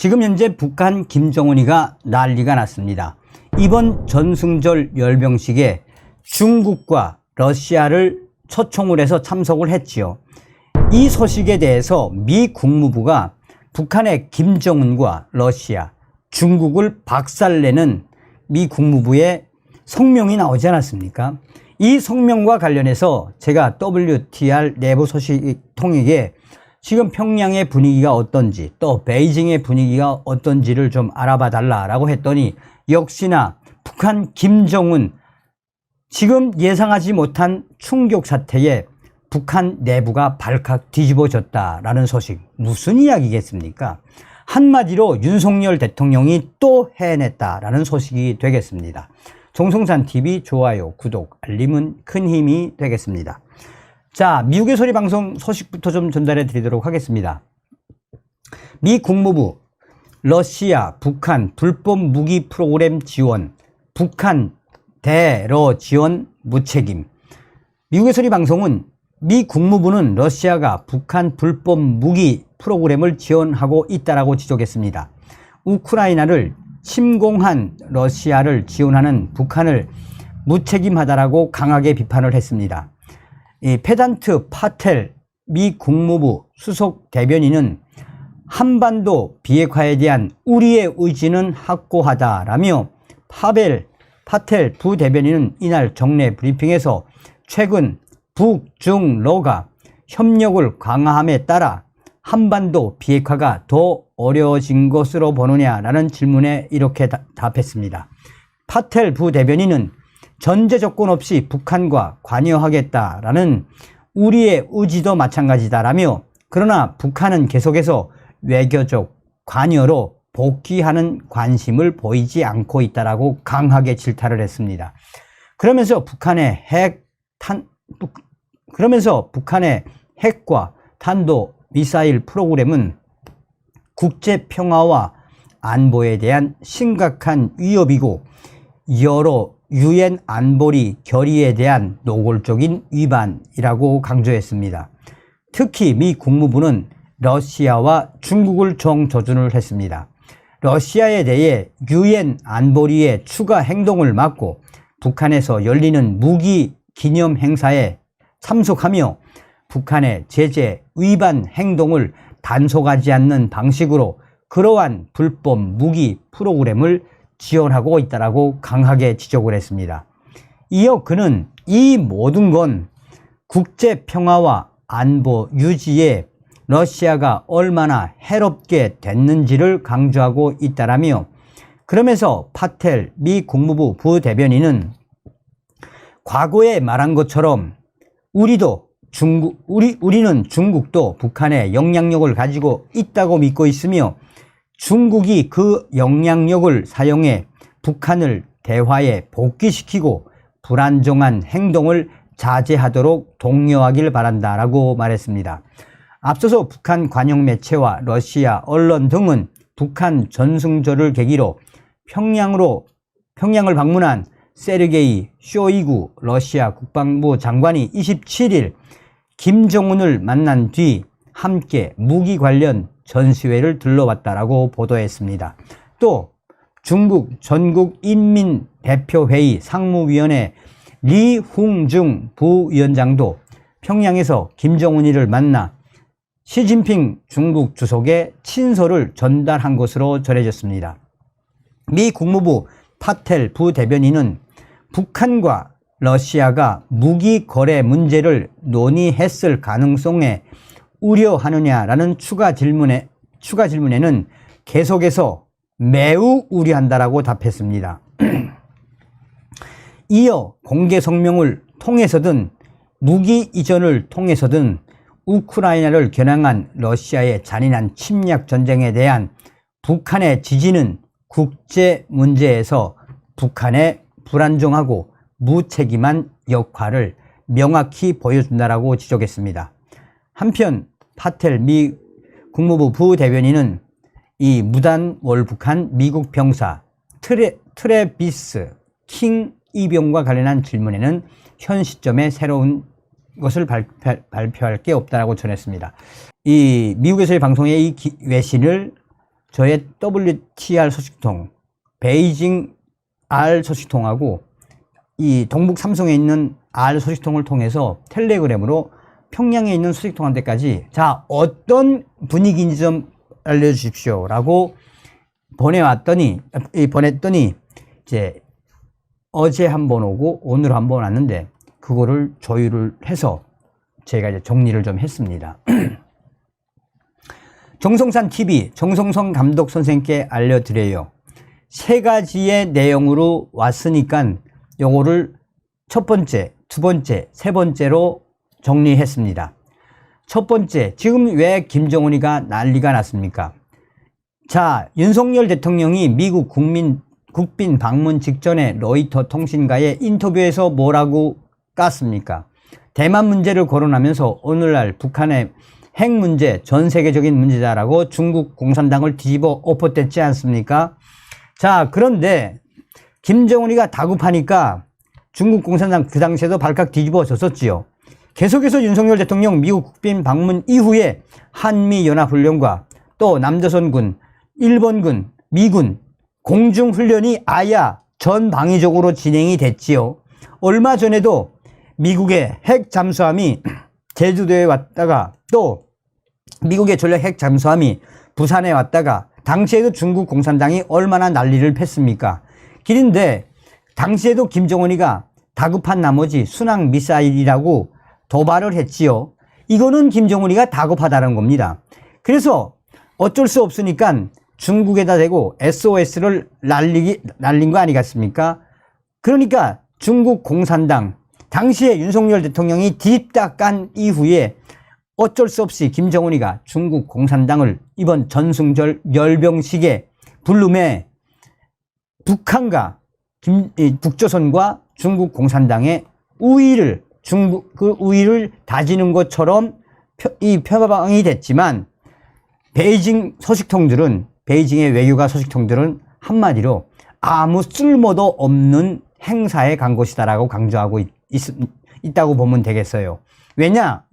지금 현재 북한 김정은이가 난리가 났습니다. 이번 전승절 열병식에 중국과 러시아를 초청을 해서 참석을 했지요. 이 소식에 대해서 미 국무부가 북한의 김정은과 러시아, 중국을 박살내는 미 국무부의 성명이 나오지 않았습니까? 이 성명과 관련해서 제가 WTR 내부 소식 통에게 지금 평양의 분위기가 어떤지 또 베이징의 분위기가 어떤지를 좀 알아봐 달라고 했더니 역시나 북한 김정은 지금 예상하지 못한 충격 사태에 북한 내부가 발칵 뒤집어졌다라는 소식. 무슨 이야기겠습니까? 한마디로 윤석열 대통령이 또 해냈다라는 소식이 되겠습니다. 정성산TV 좋아요, 구독, 알림은 큰 힘이 되겠습니다. 자, 미국의 소리 방송 소식부터 좀 전달해 드리도록 하겠습니다. 미 국무부 러시아, 북한 불법 무기 프로그램 지원, 북한 대러 지원 무책임. 미국의 소리 방송은 미 국무부는 러시아가 북한 불법 무기 프로그램을 지원하고 있다라고 지적했습니다. 우크라이나를 침공한 러시아를 지원하는 북한을 무책임하다라고 강하게 비판을 했습니다. 페단트 파텔 미 국무부 수석 대변인은 한반도 비핵화에 대한 우리의 의지는 확고하다라며 파텔 부대변인은 이날 정례 브리핑에서 최근 북중러가 협력을 강화함에 따라 한반도 비핵화가 더 어려워진 것으로 보느냐라는 질문에 이렇게 답했습니다. 파텔 부대변인은 전제 조건 없이 북한과 관여하겠다라는 우리의 의지도 마찬가지다라며 그러나 북한은 계속해서 외교적 관여로 복귀하는 관심을 보이지 않고 있다라고 강하게 질타를 했습니다. 그러면서 북한의 핵과 탄도 미사일 프로그램은 국제 평화와 안보에 대한 심각한 위협이고 여러 유엔 안보리 결의에 대한 노골적인 위반이라고 강조했습니다. 특히 미 국무부는 러시아와 중국을 정조준을 했습니다. 러시아에 대해 유엔 안보리의 추가 행동을 막고 북한에서 열리는 무기 기념 행사에 참석하며 북한의 제재 위반 행동을 단속하지 않는 방식으로 그러한 불법 무기 프로그램을 지원하고 있다라고 강하게 지적을 했습니다. 이어 그는 이 모든 건 국제 평화와 안보 유지에 러시아가 얼마나 해롭게 됐는지를 강조하고 있다라며 그러면서 파텔 미 국무부 부대변인은 과거에 말한 것처럼 우리는 중국도 북한의 영향력을 가지고 있다고 믿고 있으며 중국이 그 영향력을 사용해 북한을 대화에 복귀시키고 불안정한 행동을 자제하도록 독려하길 바란다라고 말했습니다. 앞서서 북한 관영 매체와 러시아 언론 등은 북한 전승절을 계기로 평양을 방문한 세르게이 쇼이구 러시아 국방부 장관이 27일 김정은을 만난 뒤 함께 무기 관련 전시회를 들러왔다라고 보도했습니다. 또 중국 전국인민대표회의 상무위원회 리흥중 부위원장도 평양에서 김정은이를 만나 시진핑 중국 주석의 친서를 전달한 것으로 전해졌습니다. 미 국무부 파텔 부대변인은 북한과 러시아가 무기 거래 문제를 논의했을 가능성에 우려하느냐라는 추가 질문에는 계속해서 매우 우려한다라고 답했습니다. 이어 공개 성명을 통해서든 무기 이전을 통해서든 우크라이나를 겨냥한 러시아의 잔인한 침략 전쟁에 대한 북한의 지지는 국제 문제에서 북한의 불안정하고 무책임한 역할을 명확히 보여준다라고 지적했습니다. 한편 파텔 미 국무부 부대변인은 이 무단 월북한 미국 병사 트래비스 킹 이병과 관련한 질문에는 현 시점에 새로운 것을 발표할 게 없다라고 전했습니다. 이 미국에서의 방송의 이 외신을 저의 WTR 소식통, 베이징 R 소식통하고 이 동북 삼성에 있는 R 소식통을 통해서 텔레그램으로 평양에 있는 소식통한테까지 자, 어떤 분위기인지 좀 알려주십시오 라고 보냈더니 이제 어제 한 번 오고 오늘 한 번 왔는데 그거를 조율을 해서 제가 이제 정리를 좀 했습니다. 정성산 TV 정성성 감독 선생님께 알려드려요. 세 가지의 내용으로 왔으니까 요거를 첫 번째, 두 번째, 세 번째로 정리했습니다. 첫 번째, 지금 왜 김정은이가 난리가 났습니까? 자, 윤석열 대통령이 미국 국빈 방문 직전에 로이터 통신과의 인터뷰에서 뭐라고 깠습니까? 대만 문제를 거론하면서 오늘날 북한의 핵 문제 전 세계적인 문제다라고 중국 공산당을 뒤집어 엎었댔지 않습니까? 자, 그런데 김정은이가 다급하니까 중국 공산당 그 당시에도 발칵 뒤집어졌었지요. 계속해서 윤석열 대통령 미국 국빈 방문 이후에 한미연합훈련과 또 남조선군, 일본군, 미군 공중훈련이 아야 전방위적으로 진행이 됐지요. 얼마 전에도 미국의 핵 잠수함이 제주도에 왔다가 또 미국의 전략 핵 잠수함이 부산에 왔다가 당시에도 중국 공산당이 얼마나 난리를 폈습니까? 길인데 당시에도 김정은이가 다급한 나머지 순항 미사일이라고 도발을 했지요. 이거는 김정은이가 다급하다는 겁니다. 그래서 어쩔 수 없으니까 중국에다 대고 SOS를 날린 거 아니겠습니까? 그러니까 중국 공산당 당시에 윤석열 대통령이 뒤집다 깐 이후에 어쩔 수 없이 김정은이가 중국 공산당을 이번 전승절 열병식에 불름에 북한과 북조선과 중국 공산당의 우위를 그 우위를 다지는 것처럼 표방이 됐지만 베이징 소식통들은 베이징의 외교가 소식통들은 한마디로 아무 쓸모도 없는 행사에 간 것이다라고 강조하고 있다고 보면 되겠어요. 왜냐?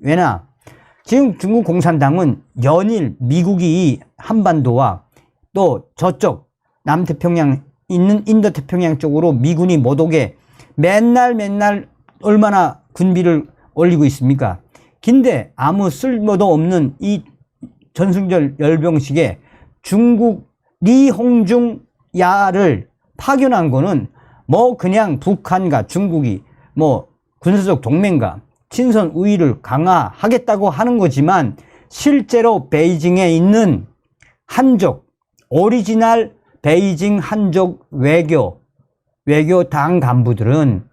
지금 중국 공산당은 연일 미국이 한반도와 또 저쪽 남태평양 있는 인도태평양 쪽으로 미군이 못 오게 맨날 얼마나 군비를 올리고 있습니까? 근데 아무 쓸모도 없는 이 전승절 열병식에 중국 리홍중 야를 파견한 거는 뭐 그냥 북한과 중국이 뭐 군사적 동맹과 친선 우위를 강화하겠다고 하는 거지만 실제로 베이징에 있는 한족 오리지널 베이징 한족 외교당 간부들은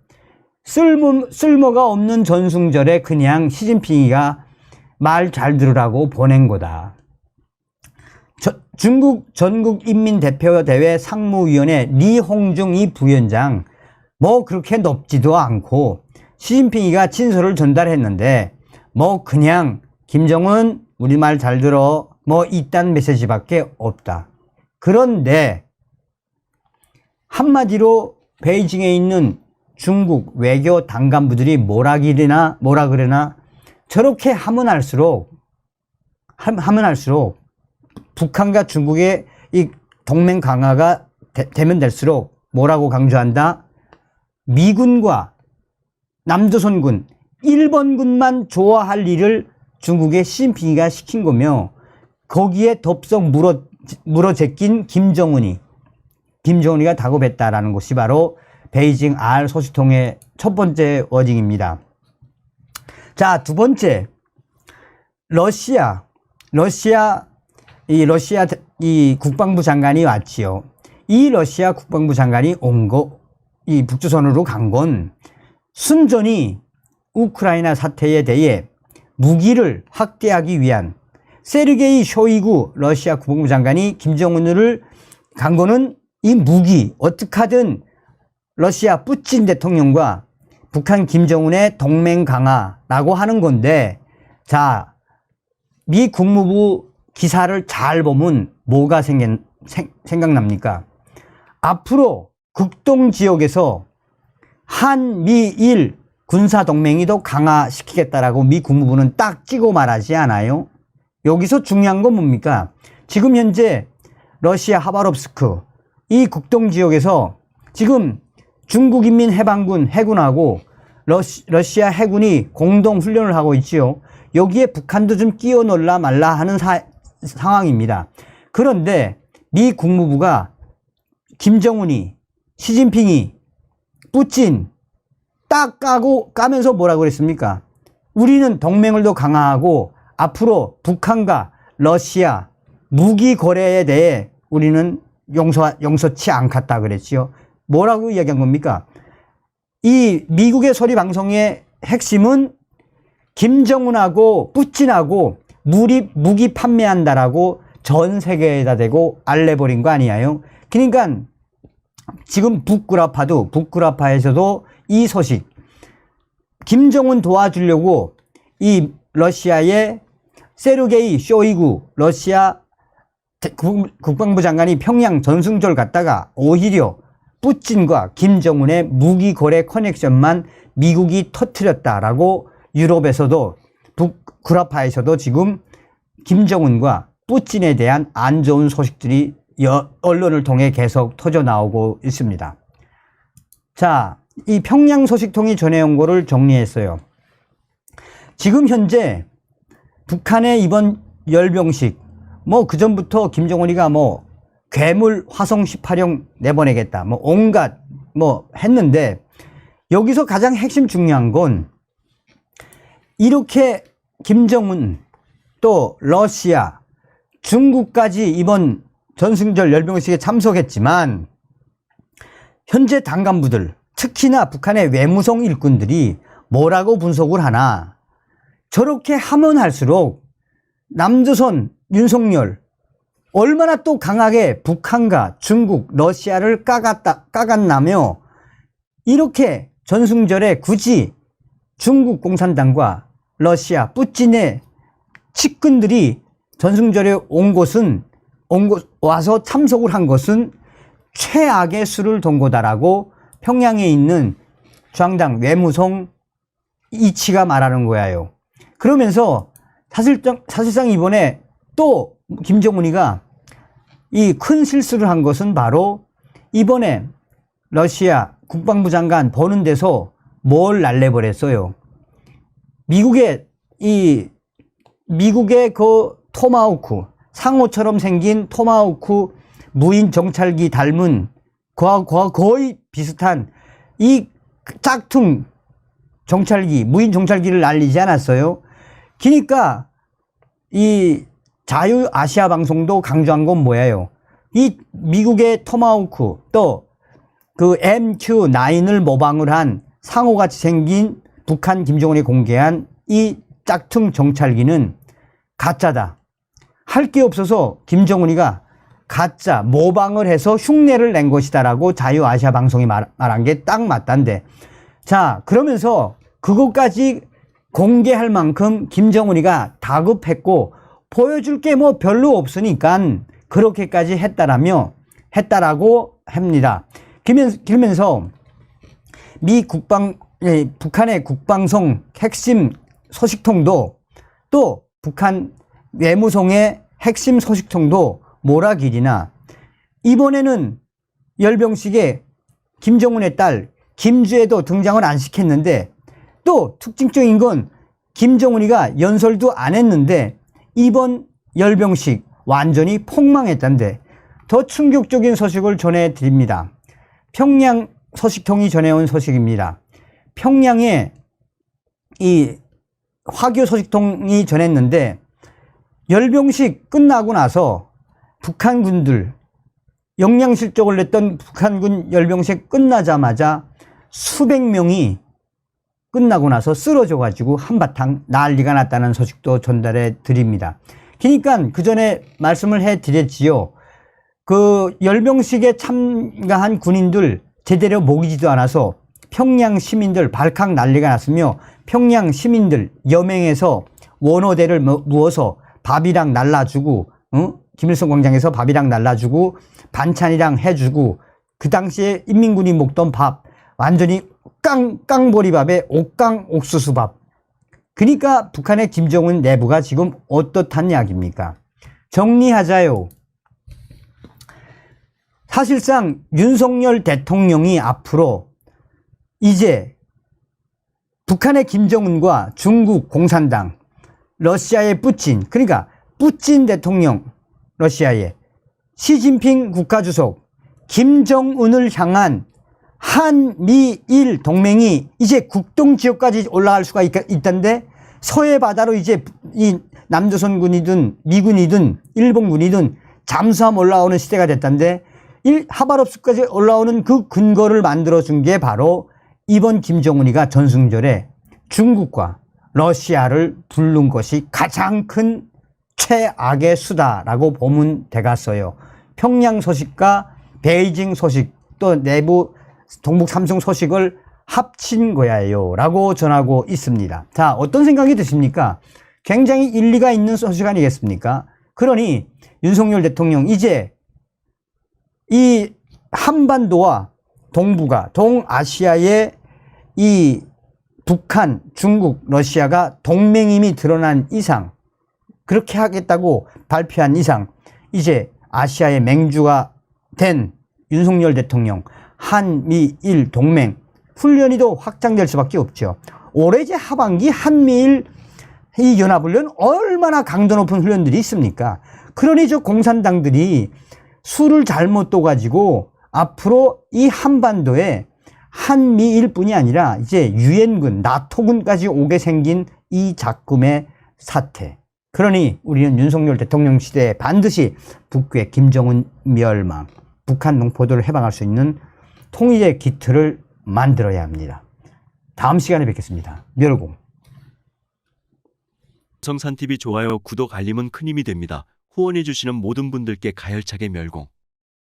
쓸모가 없는 전승절에 그냥 시진핑이가 말 잘 들으라고 보낸 거다. 중국 전국인민대표대회 상무위원회 리홍중 이 부위원장 뭐 그렇게 높지도 않고 시진핑이가 친서를 전달했는데 뭐 그냥 김정은 우리 말 잘 들어 뭐 이딴 메시지밖에 없다. 그런데 한마디로 베이징에 있는 중국 외교 당간부들이 뭐라 그러나 저렇게 하면 할수록 북한과 중국의 이 동맹 강화가 되면 될수록 뭐라고 강조한다? 미군과 남조선군, 일본군만 좋아할 일을 중국의 시진핑이가 시킨 거며 거기에 덥석 물어제낀 김정은이가 다급했다라는 것이 바로 베이징 R 소식통의 첫 번째 워딩입니다. 자, 두 번째, 러시아 국방부 장관이 왔지요. 이 러시아 국방부 장관이 이 북조선으로 간 건 순전히 우크라이나 사태에 대해 무기를 확대하기 위한 세르게이 쇼이구 러시아 국방부 장관이 김정은을 간 거는 이 무기 어떻게 하든 러시아 푸틴 대통령과 북한 김정은의 동맹 강화라고 하는 건데, 자, 미 국무부 기사를 잘 보면 뭐가 생각납니까? 앞으로 극동 지역에서 한미일 군사동맹이 더 강화시키겠다라고 미 국무부는 딱 찍어 말하지 않아요? 여기서 중요한 건 뭡니까? 지금 현재 러시아 하바롭스크 이 국동 지역에서 지금 중국인민해방군 해군하고 러시아 해군이 공동 훈련을 하고 있지요. 여기에 북한도 좀 끼어 놀라 말라 하는 상황입니다. 그런데 미 국무부가 김정은이, 시진핑이, 푸틴 딱 까면서 뭐라고 그랬습니까? 우리는 동맹을 더 강화하고 앞으로 북한과 러시아 무기 거래에 대해 우리는 용서치 않겠다 그랬지요. 뭐라고 이야기한 겁니까? 이 미국의 소리 방송의 핵심은 김정은하고 푸틴하고 무기 판매한다라고 전 세계에다 대고 알려버린 거 아니에요? 그러니까 지금 북구라파에서도 이 소식, 김정은 도와주려고 이 러시아의 세르게이 쇼이구 러시아 국방부 장관이 평양 전승절 갔다가 오히려 푸틴과 김정은의 무기 거래 커넥션만 미국이 터뜨렸다라고 유럽에서도 북구라파에서도 지금 김정은과 푸틴에 대한 안 좋은 소식들이 언론을 통해 계속 터져 나오고 있습니다. 자, 이 평양 소식통이 전해온 거를 정리했어요. 지금 현재 북한의 이번 열병식, 그전부터 김정은이가 괴물 화성 18형 내보내겠다, 온갖 했는데, 여기서 가장 핵심 중요한 건 이렇게 김정은 또 러시아, 중국까지 이번 전승절 열병식에 참석했지만 현재 당 간부들, 특히나 북한의 외무성 일꾼들이 뭐라고 분석을 하나, 저렇게 하면 할수록 남조선 윤석열 얼마나 또 강하게 북한과 중국, 러시아를 까갔나며 이렇게 전승절에 굳이 중국 공산당과 러시아, 푸틴의 측근들이 전승절에 와서 참석을 한 것은 최악의 수를 돈 거다라고 평양에 있는 중앙당 외무성 이치가 말하는 거예요. 그러면서 사실상 이번에 또 김정은이가 이 큰 실수를 한 것은 바로 이번에 러시아 국방부 장관 보는 데서 뭘 날려버렸어요. 미국의 그 토마호크, 상호처럼 생긴 토마호크 무인 정찰기 닮은 거의 비슷한 이 짝퉁 정찰기, 무인 정찰기를 날리지 않았어요. 그러니까 이 자유아시아 방송도 강조한 건 뭐예요? 이 미국의 토마호크 또 그 MQ-9을 모방을 한 상호같이 생긴 북한 김정은이 공개한 이 짝퉁 정찰기는 가짜다. 할 게 없어서 김정은이가 가짜 모방을 해서 흉내를 낸 것이다라고 자유아시아 방송이 말한 게 딱 맞단데, 자 그러면서 그것까지 공개할 만큼 김정은이가 다급했고 보여줄 게 별로 없으니까 그렇게까지 했다라고 합니다. 그러면서 북한의 국방성 핵심 소식통도 또 북한 외무성의 핵심 소식통도 뭐라 길이나 이번에는 열병식에 김정은의 딸 김주애도 등장을 안 시켰는데, 또 특징적인 건 김정은이가 연설도 안 했는데 이번 열병식 완전히 폭망했던데, 더 충격적인 소식을 전해드립니다. 평양 소식통이 전해온 소식입니다. 평양에 이 화교 소식통이 전했는데 열병식 끝나고 나서 북한군들, 영양실족을 냈던 북한군 열병식 끝나자마자 수백 명이 끝나고 나서 쓰러져 가지고 한바탕 난리가 났다는 소식도 전달해 드립니다. 그러니까 그 전에 말씀을 해 드렸지요. 그 열병식에 참가한 군인들 제대로 먹이지도 않아서 평양 시민들 발칵 난리가 났으며, 평양 시민들 여맹에서 원호대를 모어서 밥이랑 날라주고, 김일성 광장에서 밥이랑 날라주고 반찬이랑 해주고, 그 당시에 인민군이 먹던 밥 완전히 깡보리밥에 옥강 옥수수밥. 그러니까 북한의 김정은 내부가 지금 어떻단 이야기입니까? 정리하자요. 사실상 윤석열 대통령이 앞으로 이제 북한의 김정은과 중국 공산당, 러시아의 푸틴, 그러니까 푸틴 대통령, 러시아의 시진핑 국가주석, 김정은을 향한 한미일 동맹이 이제 국동지역까지 올라갈 수가 있던데, 서해 바다로 이제 이 남조선군이든 미군이든 일본군이든 잠수함 올라오는 시대가 됐던데, 하바롭스크까지 올라오는 그 근거를 만들어준 게 바로 이번 김정은이가 전승절에 중국과 러시아를 부른 것이 가장 큰 최악의 수다라고 보면 되겠어요. 평양 소식과 베이징 소식, 또 내부 동북 삼성 소식을 합친 거야요 라고 전하고 있습니다. 자, 어떤 생각이 드십니까? 굉장히 일리가 있는 소식 아니겠습니까? 그러니 윤석열 대통령 이제 이 한반도와 동북아, 동아시아의 이 북한, 중국, 러시아가 동맹임이 드러난 이상, 그렇게 하겠다고 발표한 이상, 이제 아시아의 맹주가 된 윤석열 대통령, 한미일 동맹 훈련이 더 확장될 수밖에 없죠. 올해 이제 하반기 한미일 이 연합훈련 얼마나 강도 높은 훈련들이 있습니까? 그러니 저 공산당들이 수를 잘못 둬가지고 앞으로 이 한반도에 한미일뿐이 아니라 이제 유엔군, 나토군까지 오게 생긴 이 작금의 사태. 그러니 우리는 윤석열 대통령 시대에 반드시 북괴, 김정은 멸망, 북한 농포도를 해방할 수 있는 통일의 기틀을 만들어야 합니다. 다음 시간에 뵙겠습니다. 멸공. 정산TV 좋아요, 구독, 알림은 큰 힘이 됩니다. 후원해주시는 모든 분들께 가열차게 멸공.